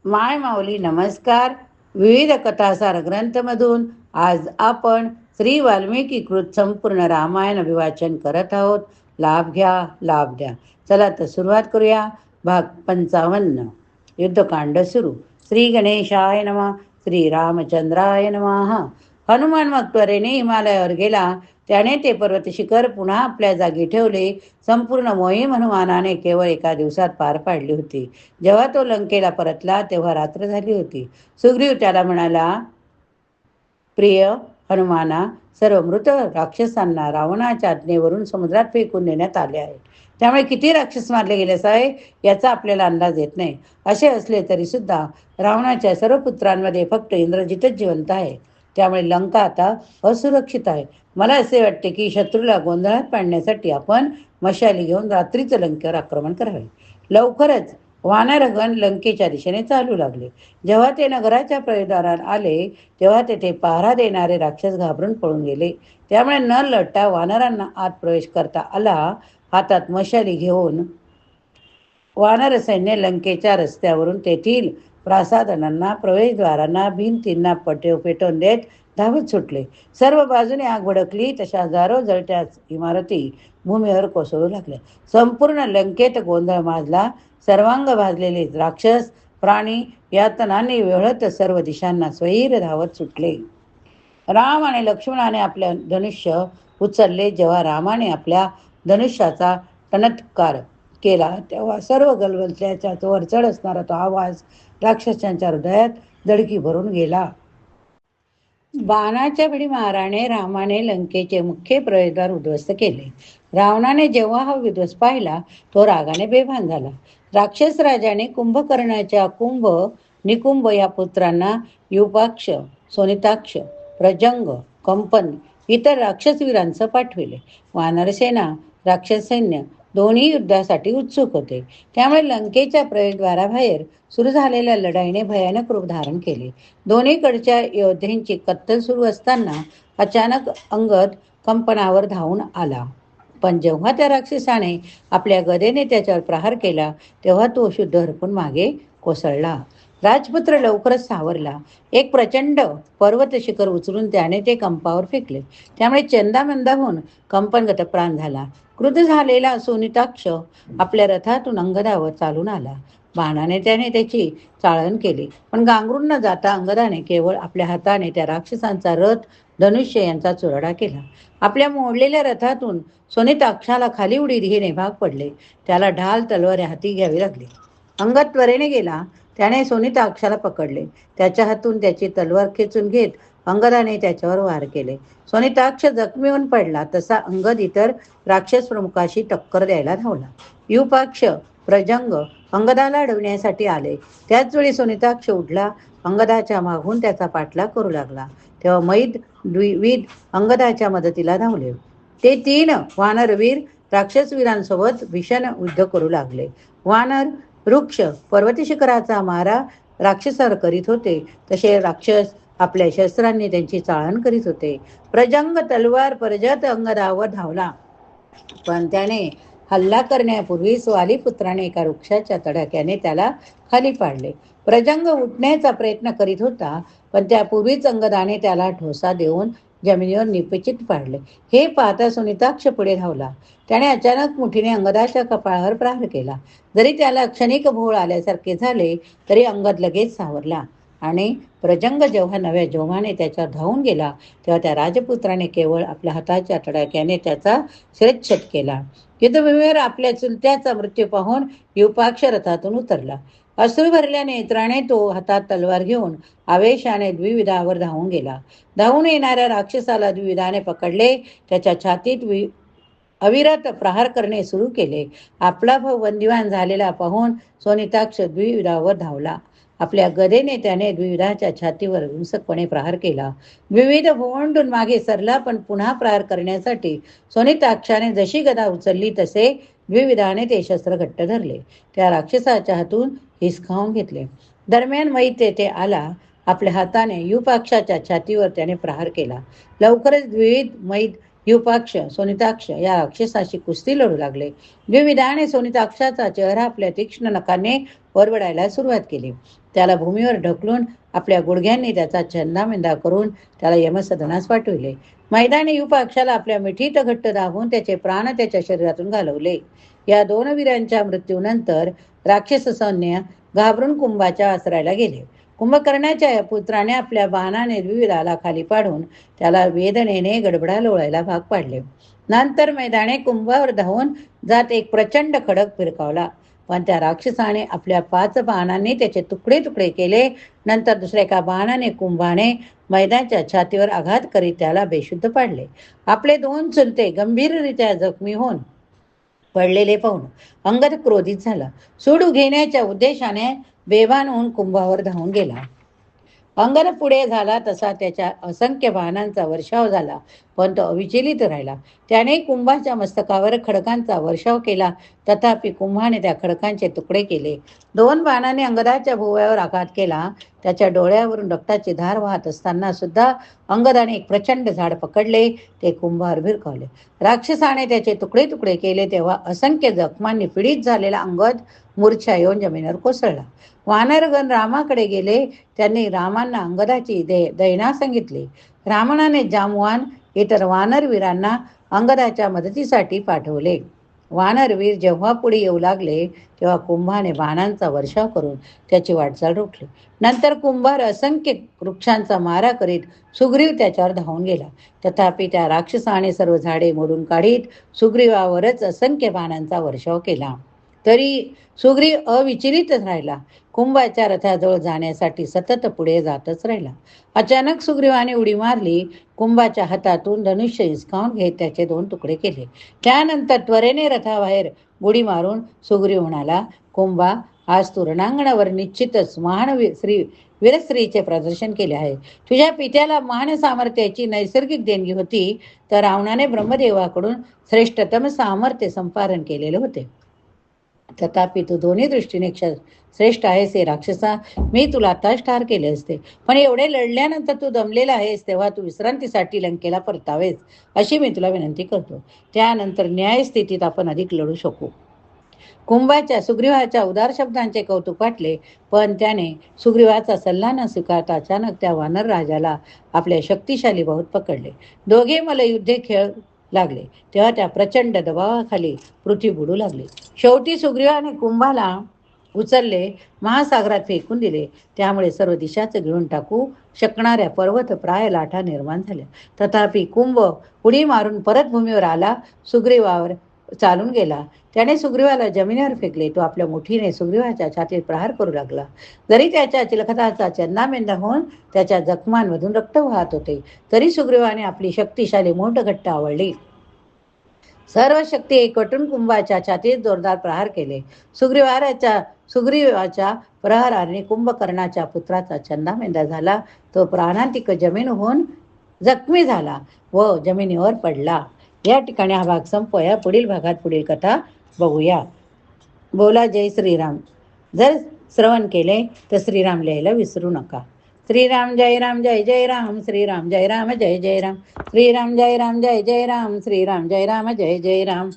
माय माऊली नमस्कार. विविध कथासार ग्रंथमधून आज आपण श्री वाल्मिकी कृत संपूर्ण रामायण अभिवाचन करत आहोत. लाभ घ्या, लाभ द्या. चला तर सुरुवात करूया. भाग 55. युद्धकांड सुरू. श्री गणेशाय नमः. श्री रामचंद्राय नमः. हनुमान मग त्वरेने हिमालयावर गेला. त्याने ते पर्वत शिखर पुन्हा आपल्या जागी ठेवले. संपूर्ण मोहीम हनुमानाने केवळ एका दिवसात पार पाडली होती. जेव्हा तो लंकेला परतला तेव्हा रात्र झाली होती. सुग्रीव त्याला म्हणाला, प्रिय हनुमाना, सर्व मृत राक्षसांना रावणाच्या आज्ञेवरून समुद्रात फेकून देण्यात आले आहे. त्यामुळे किती राक्षस मारले गेले आहे याचा आपल्याला अंदाज येत नाही. असे असले तरी सुद्धा रावणाच्या सर्व पुत्रांमध्ये फक्त इंद्रजितच जिवंत आहे. त्यामुळे लंका आता असुरक्षित आहे. मला असे वाटते की शत्रूला गोंधळात पाडण्यासाठी आपण मशाली घेऊन रात्रीच लंकेवर आक्रमण करावे. लवकरच वानरगण लंकेच्या दिशेने चालू लागले. जेव्हा ते नगराच्या प्रवेशद्वारात आले तेव्हा तेथे पहारा देणारे राक्षस घाबरून पळून गेले. त्यामुळे न लढता वानरांना आत प्रवेश करता आला. हातात मशाली घेऊन वानर सैन्य लंकेच्या रस्त्यावरून तेथील प्रासादांना, प्रवेशद्वारांना, भिंतींना पेटवून देत धावत सुटले. सर्व बाजूने आग भडकली. तशा हजारो जळत्या इमारती भूमीवर कोसळू लागल्या. संपूर्ण लंकेत गोंधळ माजला. सर्वांग भाजलेले राक्षस प्राणी यातनांनी वेळत सर्व दिशांना स्वैर धावत सुटले. राम आणि लक्ष्मणाने आपल्या धनुष्य उचलले. जेव्हा रामाने आपल्या धनुष्याचा टणत्कार केला तेव्हा सर्व गलबलत्याच्या वर चढ असणारा तो आवाज राक्षसांच्या हृदयात दडकी भरून गेला. बाणाच्या भडीमाराने रामाने लंकेचे मुख्य प्रवेशद्वार उद्ध्वस्त केले. रावणाने जेव्हा हा विध्वंस पाहिला तो रागाने बेभान झाला. राक्षस राजाने कुंभकर्णाच्या कुंभ, निकुंभ या पुत्रांना युपाक्ष, सोनिताक्ष, प्रजंग, कंपन इतर राक्षसवीरांचं पाठविले. वानरसेना, राक्षस सैन्य दोन्ही युद्धासाठी उत्सुक होते. त्यामुळे लंकेच्या प्रवेशद्वाराबाहेर सुरू झालेल्या लढाईने भयानक रूप धारण केले. दोन्हीकडच्या योद्ध्यांची कत्तल सुरू असताना अचानक अंगद कंपनावर धावून आला. पण जेव्हा त्या राक्षसाने आपल्या गदेने त्याच्यावर प्रहार केला तेव्हा तो शुद्ध हरपून मागे कोसळला. राजपुत्र लवकरच सावरला. एक प्रचंड पर्वत शिखर उचलून त्याने ते कंपावर फेकले. त्यामुळे चंदामंदा होऊन कंपन गतप्राण झाला. क्रुद्ध झालेला सोनिताक्ष आपल्या रथातून अंगदावर चालून आला. बाणाने त्याने त्याची चाळण केली. पण गांगरून न जाता अंगदाने केवळ आपल्या हाताने त्या राक्षसांचा रथ, धनुष्य यांचा चुरडा केला. आपल्या मोडलेल्या रथातून सोनिताक्षाला खाली उडी घेणे भाग पडले. त्याला ढाल तलवार हाती घ्यावी लागली. अंगद त्वरेने गेला. त्याने सोनिताक्षाला पकडले. त्याच्या हातून त्याची तलवार खेचून घेत अंगदाने त्याच्यावर वार केले. सोनिताक्ष जखमी होऊन पडला. तसा अंगद इतर राक्षस प्रमुखाशी टक्कर द्यायला धावला. युपाक्ष, प्रजंग अंगदाला अडवण्यासाठी आले. त्याच वेळी सोनिताक्ष उठला. अंगदाच्या मागून त्याचा पाठलाग करू लागला. तेव्हा मैद, द्विविद अंगदाच्या मदतीला धावले. ते 3 वानरवीर राक्षसवीरांसोबत भीषण युद्ध करू लागले. वानर, वृक्ष, पर्वती शिखराचा मारा राक्षसावर करीत होते तसे राक्षस आपल्या शस्त्रांनी त्यांची चाळण करीत होते. प्रजंग तलवार परजत अंगदावर धावला. पण त्याने हल्ला करण्यापूर्वीच वालीपुत्राने एका वृक्षाच्या तडाख्याने त्याला खाली पाडले. प्रजंग उठण्याचा प्रयत्न करीत होता. पण त्यापूर्वीच अंगदाने त्याला ठोसा देऊन जमिनीवर निपचित पाडले. हे पाहता सुनिताक्ष पुढे धावला. त्याने अचानक मुठीने अंगदाच्या कपाळावर प्रहार केला. जरी त्याला क्षणिक भोळ आल्यासारखे झाले तरी अंगद लगेच सावरला आणि प्रजंग जेव्हा नव्या जोमाने त्याच्यावर धावून गेला तेव्हा त्या राजपुत्राने केवळ आपल्या हाताच्या तडाख्याने त्याचा शिरच्छेद केला. युद्धभूमीवर आपल्या चुलत्याचा मृत्यू पाहून युपाक्ष रथातून उतरला. अश्रू भरल्या नेत्राने तो हातात तलवार घेऊन आवेशाने द्विविधावर धावून गेला. धावून येणाऱ्या राक्षसाला द्विविधाने पकडले. त्याच्या छातीत अविरत प्रहार करणे सुरू केले. आपला भाऊ बंदिवान झालेला पाहून सोनिताक्ष द्विविधावर धावला. आपल्या गदेने त्याने द्विविधाच्या छातीवर हिंसकपणे प्रहार केला. द्विविध भोवंडून मागे सरला. पण पुन्हा प्रहार करण्यासाठी सोनिताक्षाने जशी गदा उचलली तसे द्विविधाने ते शस्त्र घट्ट धरले. त्या राक्षसाच्या हातून हिसकावून घेतले. दरम्यान मैद तेथे आला. आपल्या हाताने युपाक्षाच्या छातीवर त्याने प्रहार केला. लवकरच द्विविध मैद युपाक्ष सोनिताक्ष या राक्षसाशी कुस्ती लढू लागले. द्विविधाने सोनिताक्षाचा चेहरा आपल्या तीक्ष्ण नखाने वरवडायला सुरुवात केली. त्याला भूमीवर ढकलून आपल्या गुडघ्यांनी त्याचा चंदामेंदा करून त्याला यमसदनास पाठविले. मैदानी युपाक्षाला आपल्या मिठीत घट्ट दाबून त्याचे प्राण त्याच्या शरीरातून घालवले. या दोन वीरांच्या मृत्यूनंतर राक्षस सैन्य घाबरून कुंभाच्या आश्रयाला गेले. कुंभकर्णाच्या या पुत्राने आपल्या बाणाने द्विविधाला खाली पाडून त्याला वेदनेने गडबडा लोळायला भाग पाडले. नंतर मैदाने कुंभावर धावून जात एक प्रचंड खडक फिरकावला, पण त्या राक्षसाने आपल्या 5 बाणांनी त्याचे तुकडे तुकडे केले. नंतर दुसऱ्या एका बाणाने कुंभाने मैदानाच्या छातीवर आघात करीत त्याला बेशुद्ध पाडले. आपले 2 चुलते गंभीररित्या जखमी होऊन पडलेले पाहून अंगद क्रोधित झाला. सूड घेण्याच्या उद्देशाने बेभान होऊन कुंभावर धावून गेला. अंगद पुढे झाला तसा त्याच्या असंख्य बाणांचा वर्षाव झाला, पण तो अविचलित राहिला. त्याने कुंभाच्या मस्तकावर खडकांचा वर्षाव केला, तथापि कुंभाने त्या खडकांचे तुकडे केले. 2 बाणाने अंगदाच्या भुवयावर आघात केला. त्याच्या डोळ्यावरून रक्ताची धार वाहत असताना सुद्धा अंगदाने एक प्रचंड झाड पकडले. ते कुंभावर भिरकावले. राक्षसाने त्याचे तुकडे तुकडे केले तेव्हा असंख्य जखमांनी पीडित झालेला अंगद मूर्छा येऊन जमिनीवर कोसळला. वानरगण रामाकडे गेले. त्यांनी रामांना अंगदाची दैना सांगितली. रावणाने जामवान इतर वानरवीरांना अंगदाच्या मदतीसाठी पाठवले. वानरवीर जेव्हा पुढे येऊ लागले तेव्हा कुंभाने बाणांचा वर्षाव करून त्याची वाटचाल रोखली. नंतर कुंभार असंख्य वृक्षांचा मारा करीत सुग्रीव त्याच्यावर धावून गेला. तथापि त्या राक्षसाने सर्व झाडे मोडून काढीत सुग्रीवावरच असंख्य बाणांचा वर्षाव केला. तरी सुग्रीव अविचलितच राहिला. कुंभाच्या रथाजवळ जाण्यासाठी सतत पुढे जातच राहिला. अचानक सुग्रीवाने उडी मारली. कुंभाच्या हातातून धनुष्य हिसकावून घेत त्याचे 2 तुकडे केले. त्यानंतर त्वरेने रथाबाहेर उडी मारून सुग्रीव म्हणाला, कुंभा, आज तू रणांगणावर निश्चितच महान वीरश्रीचे प्रदर्शन केले आहे. तुझ्या पित्याला महान सामर्थ्याची नैसर्गिक देणगी होती, तर रावणाने ब्रह्मदेवाकडून श्रेष्ठतम सामर्थ्य संपादन केलेले होते. तथापि तू दोन्ही दृष्टीने श्रेष्ठ आहेस. हे राक्षसा, मी तुला आताच ठार केले असते, पण एवढे लढल्यानंतर तू दमलेला आहेस, तेव्हा तू विश्रांतीसाठी लंकेला परतावेस अशी मी तुला विनंती करतो. त्यानंतर न्यायस्थितीत आपण अधिक लढू शकू. कुंभाच्या सुग्रीवाच्या उदार शब्दांचे कौतुक वाटले, पण त्याने सुग्रीवाचा सल्ला न स्वीकारता अचानक त्या वानर राजाला आपल्या शक्तिशाली बाहुत पकडले. दोघे मल्लयुद्धे खेळ लागले. तेव्हा त्या प्रचंड दबावाखाली पृथ्वी बुडू लागली. शेवटी सुग्रीवाने कुंभाला उचलले, महासागरात फेकून दिले. त्यामुळे सर्व दिशाच गिळून टाकू शकणाऱ्या पर्वत प्राय लाटा निर्माण झाल्या. तथापि कुंभ उडी मारून परत भूमीवर आला. सुग्रीवावर चालून गेला. त्याने सुग्रीवाला जमिनीवर फेकले. तो आपल्या मुठीने सुग्रीवाच्या छातीत प्रहार करू लागला. जरी त्याच्या चिलखताचा चंदामेंदा होऊन त्याच्या जखमांमधून रक्त वाहत होते, तरी सुग्रीवाने आपली शक्तिशाली मोठ घट्ट आवळली. सर्व शक्ती एकवटून कुंभाच्या छातीत जोरदार प्रहार केले. सुग्रीवाच्या प्रहाराने कुंभकर्णाच्या पुत्राचा चंदामेंदा झाला. तो प्राणांतिक जमीन होऊन जखमी झाला व जमिनीवर पडला. या ठिकाणी हा भाग संपवूया. पुढील भागात पुढील कथा बघूया. बोला जय श्रीराम. जर श्रवण केले तर श्रीराम लिहायला विसरू नका. श्रीराम जय राम जय जय राम. श्रीराम जय राम जय जय राम. श्रीराम जय राम जय जय राम. श्रीराम जय राम जय जय राम.